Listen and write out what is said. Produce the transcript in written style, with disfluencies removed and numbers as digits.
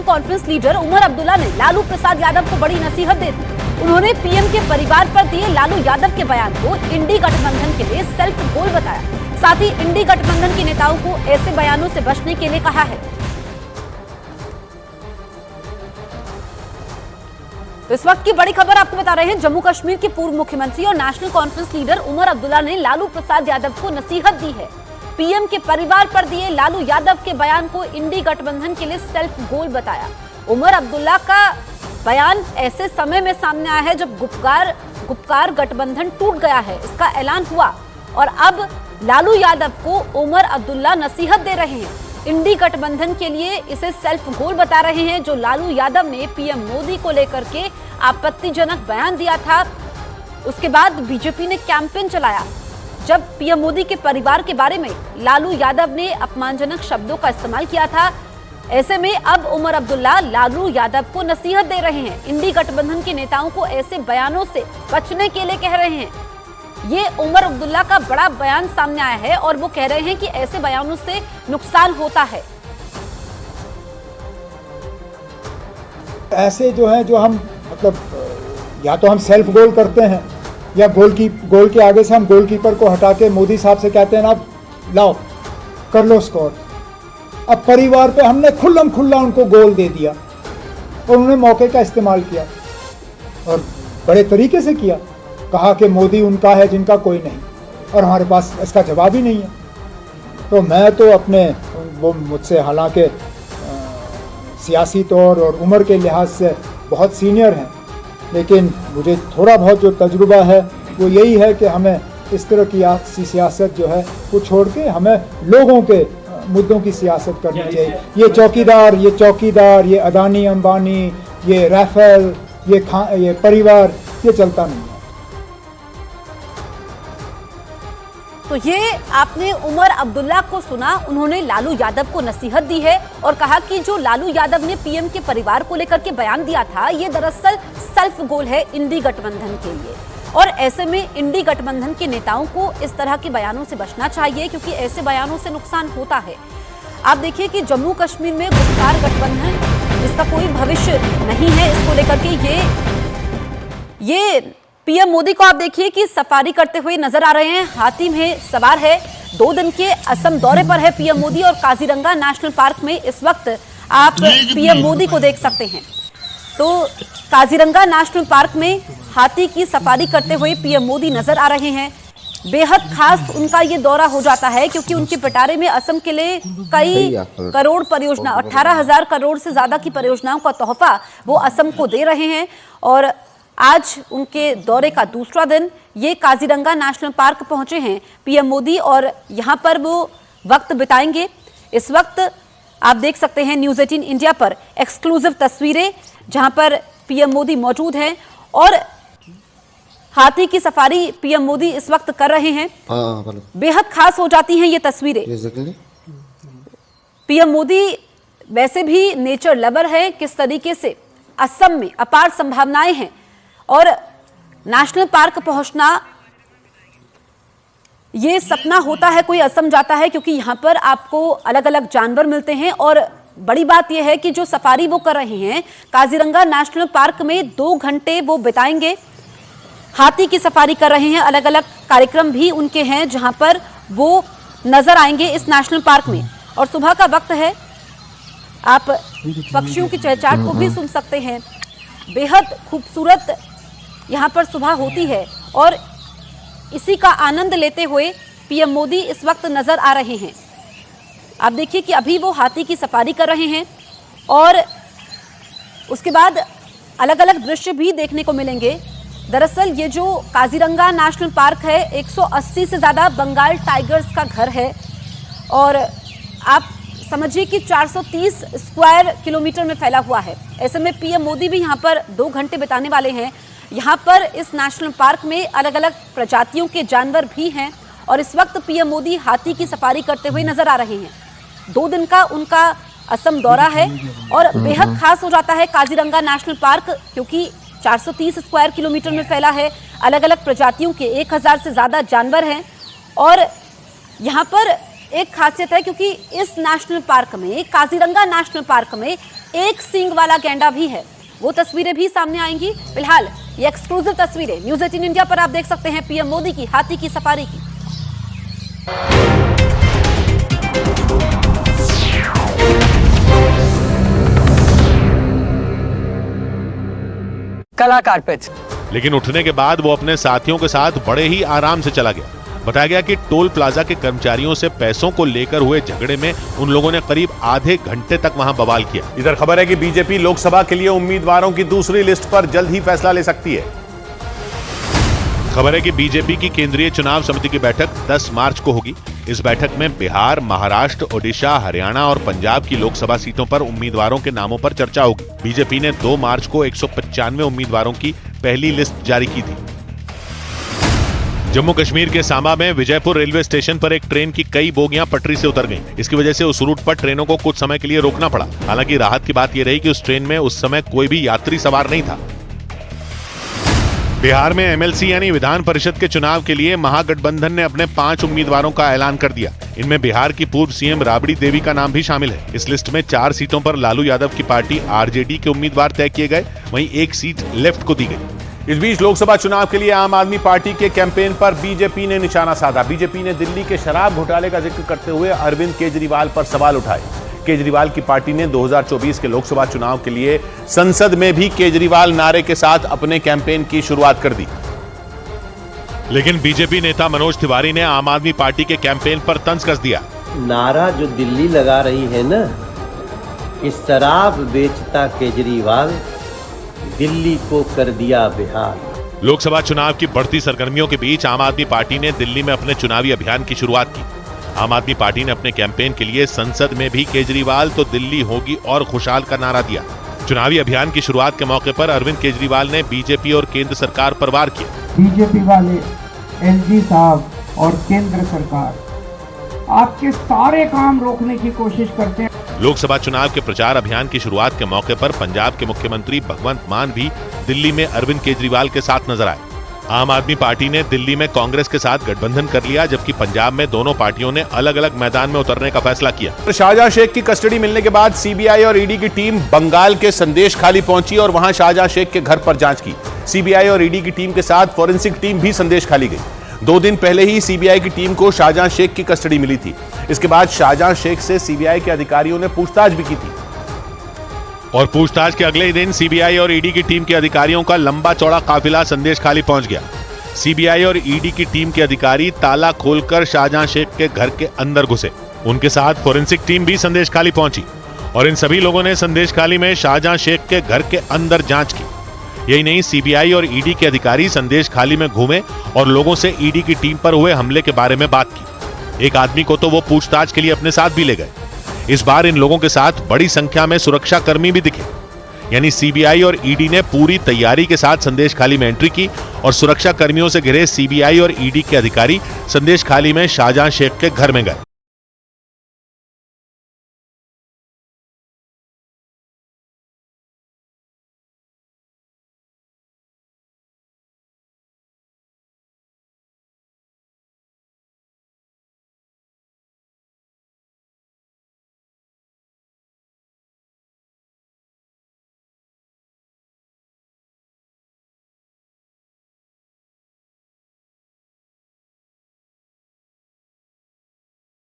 Conference leader Omar Abdullah ने लालू प्रसाद यादव को बड़ी नसीहत दे दी। उन्होंने पीएम के परिवार पर दिए लालू यादव के बयान को इंडी गठबंधन के लिए सेल्फ गोल बताया। साथ ही इंडी गठबंधन के नेताओं को ऐसे बयानों से बचने के लिए कहा है। तो इस वक्त की बड़ी खबर आपको बता रहे हैं, जम्मू कश्मीर के पूर्व मुख्यमंत्री और national conference leader Omar Abdullah ने लालू प्रसाद यादव को नसीहत दी है। पीएम के परिवार पर दिए लालू यादव के बयान को इंडी गठबंधन के लिए सेल्फ गोल बताया। उमर अब्दुल्ला का बयान ऐसे समय में सामने आया है जब गुपकार गठबंधन टूट गया है, इसका ऐलान हुआ और अब लालू यादव को उमर अब्दुल्ला नसीहत दे रहे हैं। इंडी गठबंधन के लिए इसे सेल्फ गोल बता रहे हैं। जो लालू यादव ने पीएम मोदी को लेकर के आपत्तिजनक बयान दिया था, उसके बाद बीजेपी ने कैंपेन चलाया जब पीएम मोदी के परिवार के बारे में लालू यादव ने अपमानजनक शब्दों का इस्तेमाल किया था। ऐसे में अब उमर अब्दुल्ला लालू यादव को नसीहत दे रहे हैं। इंडी गठबंधन के नेताओं को ऐसे बयानों से बचने के लिए कह रहे हैं। ये उमर अब्दुल्ला का बड़ा बयान सामने आया है और वो कह रहे हैं कि ऐसे बयानों से नुकसान होता है। ऐसे जो है, जो हम मतलब या तो हम सेल्फ गोल करते हैं या गोल के आगे से हम गोलकीपर को हटा के मोदी साहब से कहते हैं ना लाओ कर लो स्कोर। अब परिवार पे हमने खुल्लम खुल्ला उनको गोल दे दिया और उन्होंने मौके का इस्तेमाल किया और बड़े तरीके से किया। कहा कि मोदी उनका है जिनका कोई नहीं, और हमारे पास इसका जवाब ही नहीं है। तो मैं तो अपने वो मुझसे हालांकि सियासी तौर और उम्र के लिहाज से बहुत सीनियर हैं, लेकिन मुझे थोड़ा बहुत जो तजुर्बा है वो यही है कि हमें इस तरह की सियासत जो है वो छोड़ के हमें लोगों के मुद्दों की सियासत करनी चाहिए। ये चौकीदार, ये अदानी अंबानी, ये राफेल, ये परिवार, ये चलता नहीं है। तो ये आपने उमर अब्दुल्ला को सुना, उन्होंने लालू यादव को नसीहत दी है और कहा कि जो लालू यादव ने पीएम के परिवार को लेकर के बयान दिया था, ये दरअसल सेल्फ गोल है इंडी गठबंधन के लिए। और ऐसे में इंडी गठबंधन के नेताओं को इस तरह के बयानों से बचना चाहिए क्योंकि ऐसे बयानों से नुकसान होता है। आप देखिए कि जम्मू कश्मीर में गुपकार गठबंधन, इसका कोई भविष्य नहीं है। इसको लेकर के ये पीएम मोदी को आप देखिए कि सफारी करते हुए नजर आ रहे हैं, हाथी में सवार है। 2 दिन के असम दौरे पर है पीएम मोदी और काजीरंगा नेशनल पार्क में इस वक्त आप पीएम मोदी को देख सकते हैं। तो काजीरंगा नेशनल पार्क में हाथी की सफारी करते हुए पीएम मोदी नजर आ रहे हैं। बेहद खास उनका ये दौरा हो जाता है क्योंकि उनके पिटारे में असम के लिए कई करोड़ परियोजना, 18,000 करोड़ से ज्यादा की परियोजनाओं का तोहफा वो असम को दे रहे हैं। और आज उनके दौरे का दूसरा दिन, ये काजीरंगा नेशनल पार्क पहुंचे हैं पीएम मोदी और यहां पर वो वक्त बिताएंगे। इस वक्त आप देख सकते हैं न्यूज़ 18 इंडिया पर एक्सक्लूसिव तस्वीरें जहां पर पीएम मोदी मौजूद हैं और हाथी की सफारी पीएम मोदी इस वक्त कर रहे हैं। बेहद खास हो जाती हैं ये तस्वीरें। पीएम मोदी वैसे भी नेचर लवर है, किस तरीके से असम में अपार संभावनाएं हैं और नेशनल पार्क पहुंचना ये सपना होता है कोई असम जाता है क्योंकि यहां पर आपको अलग अलग जानवर मिलते हैं। और बड़ी बात यह है कि जो सफारी वो कर रहे हैं काजीरंगा नेशनल पार्क में 2 घंटे वो बिताएंगे, हाथी की सफारी कर रहे हैं। अलग अलग कार्यक्रम भी उनके हैं जहां पर वो नजर आएंगे इस नेशनल पार्क में। और सुबह का वक्त है, आप पक्षियों की चहचहाट को भी सुन सकते हैं। बेहद खूबसूरत यहाँ पर सुबह होती है और इसी का आनंद लेते हुए पीएम मोदी इस वक्त नजर आ रहे हैं। आप देखिए कि अभी वो हाथी की सफारी कर रहे हैं और उसके बाद अलग अलग दृश्य भी देखने को मिलेंगे। दरअसल ये जो काजीरंगा नेशनल पार्क है 180 से ज़्यादा बंगाल टाइगर्स का घर है और आप समझिए कि 430 स्क्वायर किलोमीटर में फैला हुआ है। ऐसे में पीएम मोदी भी यहाँ पर 2 घंटे बिताने वाले हैं। यहाँ पर इस नेशनल पार्क में अलग अलग प्रजातियों के जानवर भी हैं और इस वक्त पीएम मोदी हाथी की सफारी करते हुए नजर आ रहे हैं। 2 दिन का उनका असम दौरा है और बेहद खास हो जाता है काजीरंगा नेशनल पार्क क्योंकि 430 स्क्वायर किलोमीटर में फैला है। अलग अलग प्रजातियों के 1000 से ज़्यादा जानवर हैं और यहाँ पर एक खासियत है क्योंकि इस नेशनल पार्क में, काजीरंगा नेशनल पार्क में एक सींग वाला गैंडा भी है। वो तस्वीरें भी सामने आएंगी। फिलहाल ये एक्सक्लूसिव तस्वीरें न्यूज़ 18 इंडिया पर आप देख सकते हैं पीएम मोदी की हाथी की सफारी की। कलाकार पिच। लेकिन उठने के बाद वो अपने साथियों के साथ बड़े ही आराम से चला गया। बताया गया कि टोल प्लाजा के कर्मचारियों से पैसों को लेकर हुए झगड़े में उन लोगों ने करीब आधे घंटे तक वहां बवाल किया। इधर खबर है कि बीजेपी लोकसभा के लिए उम्मीदवारों की दूसरी लिस्ट पर जल्द ही फैसला ले सकती है। खबर है कि बीजेपी की केंद्रीय चुनाव समिति की बैठक 10 मार्च को होगी। इस बैठक में बिहार, महाराष्ट्र, ओडिशा, हरियाणा और पंजाब की लोकसभा सीटों पर उम्मीदवारों के नामों पर चर्चा होगी। बीजेपी ने 2 मार्च को 195 उम्मीदवारों की पहली लिस्ट जारी की थी। जम्मू कश्मीर के सांबा में विजयपुर रेलवे स्टेशन पर एक ट्रेन की कई बोगियां पटरी से उतर गईं। इसकी वजह से उस रूट पर ट्रेनों को कुछ समय के लिए रोकना पड़ा। हालांकि राहत की बात यह रही कि उस ट्रेन में उस समय कोई भी यात्री सवार नहीं था। बिहार में एमएलसी यानी विधान परिषद के चुनाव के लिए महागठबंधन ने अपने 5 उम्मीदवारों का ऐलान कर दिया। इनमें बिहार की पूर्व सीएम राबड़ी देवी का नाम भी शामिल है। इस लिस्ट में 4 सीटों पर लालू यादव की पार्टी आरजेडी के उम्मीदवार तय किए गए, वहीं 1 सीट लेफ्ट को दी गई। इस बीच लोकसभा चुनाव के लिए आम आदमी पार्टी के कैंपेन पर बीजेपी ने निशाना साधा। बीजेपी ने दिल्ली के शराब घोटाले का जिक्र करते हुए अरविंद केजरीवाल पर सवाल उठाए। केजरीवाल की पार्टी ने 2024 के लोकसभा चुनाव के लिए संसद में भी केजरीवाल नारे के साथ अपने कैंपेन की शुरुआत कर दी। लेकिन बीजेपी नेता मनोज तिवारी ने आम आदमी पार्टी के कैंपेन पर तंज कस दिया। नारा जो दिल्ली लगा रही है ना, कि शराब बेचता केजरीवाल, दिल्ली को कर दिया बेहाल। लोकसभा चुनाव की बढ़ती सरगर्मियों के बीच आम आदमी पार्टी ने दिल्ली में अपने चुनावी अभियान की शुरुआत की। आम आदमी पार्टी ने अपने कैंपेन के लिए संसद में भी केजरीवाल तो दिल्ली होगी और खुशहाल का नारा दिया। चुनावी अभियान की शुरुआत के मौके पर अरविंद केजरीवाल ने बीजेपी और केंद्र सरकार पर वार किया। बीजेपी वाले, एलजी साहब और केंद्र सरकार आपके सारे काम रोकने की कोशिश करते हैं। लोकसभा चुनाव के प्रचार अभियान की शुरुआत के मौके पर पंजाब के मुख्यमंत्री भगवंत मान भी दिल्ली में अरविंद केजरीवाल के साथ नजर आए। आम आदमी पार्टी ने दिल्ली में कांग्रेस के साथ गठबंधन कर लिया, जबकि पंजाब में दोनों पार्टियों ने अलग अलग मैदान में उतरने का फैसला किया। शाहजहां शेख की कस्टडी मिलने के बाद सीबीआई और ईडी की टीम बंगाल के संदेश खाली पहुंची और वहां शाहजहां शेख के घर पर जांच की। सीबीआई और ईडी की टीम के साथ फॉरेंसिक टीम भी संदेश खाली गई। 2 दिन पहले ही सीबीआई की टीम को शाहजहां शेख की कस्टडी मिली थी। इसके बाद शाहजहां शेख से सीबीआई के अधिकारियों ने पूछताछ भी की थी। और पूछताछ के अगले ही दिन सीबीआई और ईडी की टीम के अधिकारियों का लंबा चौड़ा काफिला संदेश खाली पहुंच गया। सीबीआई और ईडी की टीम के अधिकारी ताला खोलकर शाहजहां शेख के घर के अंदर घुसे। उनके साथ फोरेंसिक टीम भी संदेश खाली पहुंची और इन सभी लोगों ने संदेश खाली में शाहजहां शेख के घर के अंदर जांच की। यही नहीं, सीबीआई और ईडी के अधिकारी संदेश खाली में घूमे और लोगों से ईडी की टीम पर हुए हमले के बारे में बात की। एक आदमी को तो वो पूछताछ के लिए अपने साथ भी ले गए। इस बार इन लोगों के साथ बड़ी संख्या में सुरक्षा कर्मी भी दिखे। यानी सीबीआई और ईडी ने पूरी तैयारी के साथ संदेश खाली में एंट्री की और सुरक्षा कर्मियों से घिरे सीबीआई और ईडी के अधिकारी संदेश खाली में शाहजहां शेख के घर में गए।